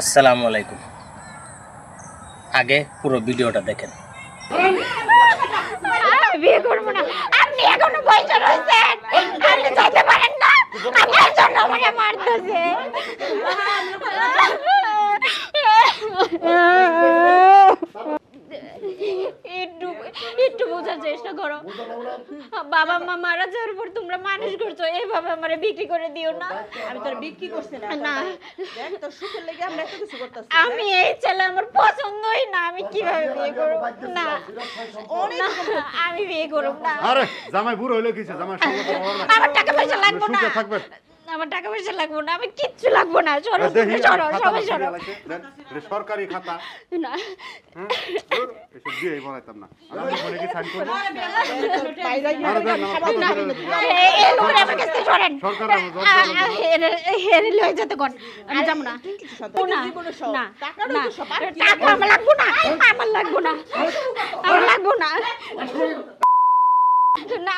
আসসালামু আলাইকুম। আগে পুরো ভিডিওটা দেখেন। বিয়ে করবো না, আপনি এখনো বয়সে রয়েছেন, আপনি যেতে পারেন না, আপনার জন্য আমাকে মারতেছে। একটু একটু বোঝার চেষ্টা করো। বাবা মা মারা যাওয়ার পর তোমরা মানুষ করছো, এইভাবে আমারে বিক্রি করে দিও না। আমি তোর বিক্রি করছি না। না, দেখ তোর সুখের লেগে আমরা এত কিছু করতেছি। আমি এই ছেলে আমার পছন্দই না, আমি কিভাবে বিয়ে করব? না, না, আমি বিয়ে করব না। আরে জামাই বুড়ো হইলো কিছে, জামাই সঙ্গে তো হবে না। আমার টাকা পয়সা লাগবে না, সুখে থাকবেন। আমার টাকা পয়সা লাগবে না, আমি কিচ্ছু লাগবে না। সরো দেখি সরো খাতা সবাই আছে, সরো। দেন, এটা সরকারি খাতা। না, ধুর, এসব দিয়েই বলাইতাম না। আমি ফোনে কি সাইন করব? বাইরে গিয়ে আরে দেন, আমার খাতা না, ছেড়ে দিন। এই লোকের আমার কাছে সরেন। সরকার আমার জব দেবে। হেরে লয়ে যেতে কোন, আমি যাব না। না, জীবনে সব না, টাকার না, সব আর কি টাকা আমার লাগবে না, আমার লাগবে না, আমার লাগবে না। না,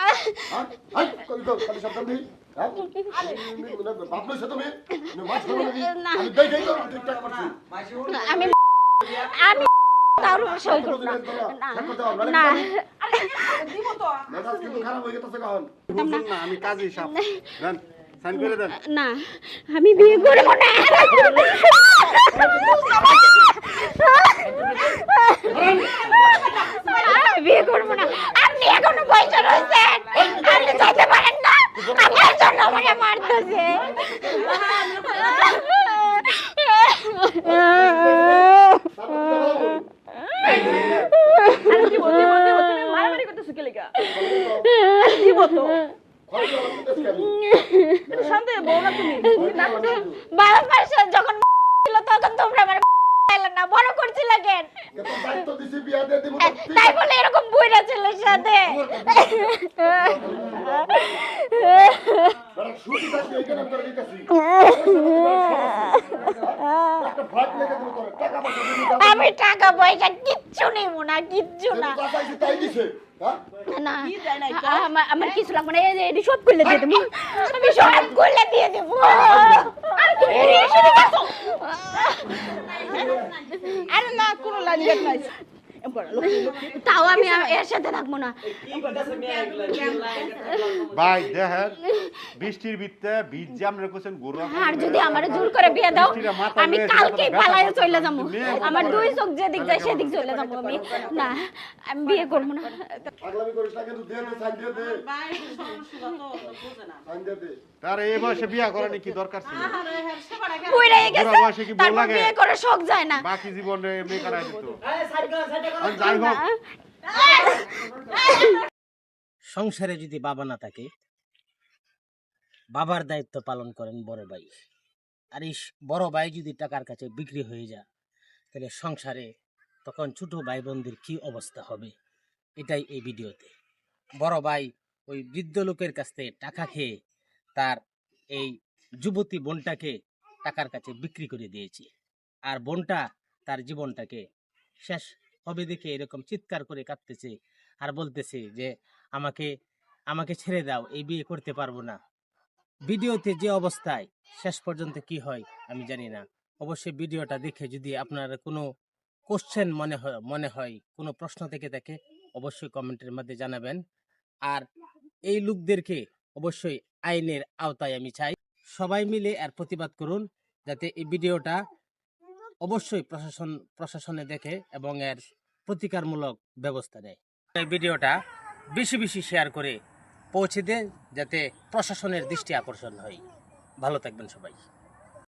আই কই তো খালি শব্দ নেই হ্যাঁ বাপলে সাথে আমি মাছ খাবো নাকি না। আমি দেই দেই তো ঠিকঠাক করছি আমি আমি তার সই করব না। না, দিব তো। মেজাজ কিন্তু খারাপ হয়ে গেছে কখন বুঝুন না, আমি কাজী সাহেব। দেন, সাইন করে দেন। না, আমি বিয়ে করব না। বিয়ে করবো না, আপনি এখনো বয়সে রয়েছেন, আপনি যেতে পারেন না, আপনার জন্য আমাকে মারতেছে। আরে দিব দিব দিব, তুমি মারামারি করতেছো কি লেগা? দিব তো। শান্তি বউ না তুমি। বাবা মার সাথে যখন ছিল তখন তোমরা আমার পাইলে না, বড় করছিল কেন? এত দায়িত্ব দিছি বিয়া দিয়ে দিব তাই বলে এরকম বুইড়া ছেলের সাথে। বড় সুখী থাকবে এখানে আমি তোর দিতেছি একটা ভাত লেগে দিব তোর টাকা পয়সা দিবি আমি টাকা পয়সা কিচ্ছু নেব না, কিচ্ছু না। চাইছি তাই দিছে হ্যাঁ না, কি দেয় নাই তো? আমার কিছু লাগবে না, এই যে এটি সব করলে দিয়ে দেবো, আমি সব করলে দিয়ে দেবো। আরে না কোনো লাইন গেট নাই। এমপড়া লক্ষ্মী লক্ষ্মী। তাও আমি এর সাথে থাকবো না। ভাই দেখেন, বৃষ্টির ভিতরে বীজ জাম রেখেছেন গরু। আর যদি আমার জোর করে বিয়ে দাও, বৃষ্টিটা মাথা আমি লয়ে কালকেই ব্যথা পালায়ে করছে। চলে যাবো। মেয়ে আমার দুই চোখ যেদিক যায় সেদিক চলে যাবো আমি। না, আমি বিয়ে করবো না। পাগলামি করিস না কিন্তু দিয়ে দে সাইন দিয়ে দে সাইন দিয়ে দে তার এই বয়সে বিয়া করার কি দরকার ছিল? বুইড়া হয়ে বুড়া গেছে, বয়সে কি বউ তারপর লাগে? বিয়ে করে শখ যায় না। বাকি জীবনে এমনি করাই দিত। আর যাই হোক, সংসারে যদি বাবা না থাকে, বাবার দায়িত্ব পালন করেন বড় ভাই। আর এই বড় ভাই যদি টাকার কাছে বিক্রি হয়ে যায়, তাহলে সংসারে তখন ছোট ভাই বোনদের কি অবস্থা হবে, এটাই এই ভিডিওতে। বড় ভাই ওই বৃদ্ধ লোকের কাছ থেকে টাকা খেয়ে তার এই যুবতী বোনটাকে টাকার কাছে বিক্রি করে দিয়েছে। আর বোনটা তার জীবনটাকে শেষ হবে দেখে এরকম চিৎকার করে কাঁদতেছে আর বলতেছে যে আমাকে আমাকে ছেড়ে দাও, এই বিয়ে করতে পারবো না। ভিডিওতে যে অবস্থায় শেষ পর্যন্ত কি হয় আমি জানি না। অবশ্যই ভিডিওটা দেখে যদি আপনার কোনো কোশ্চেন মনে হয়, কোনো প্রশ্ন থেকে থাকে, অবশ্যই কমেন্টের মধ্যে জানাবেন। আর এই লোকদেরকে অবশ্যই আইনের আওতায় আমি চাই। সবাই মিলে এর প্রতিবাদ করুন, যাতে এই ভিডিওটা অবশ্যই প্রশাসনে দেখে এবং এর প্রতিকারমূলক ব্যবস্থা নেয়। এই ভিডিওটা বেশি বেশি শেয়ার করে পৌঁছে দেন, যাতে প্রশাসনের দৃষ্টি আকর্ষণ হয়। ভালো থাকবেন সবাই।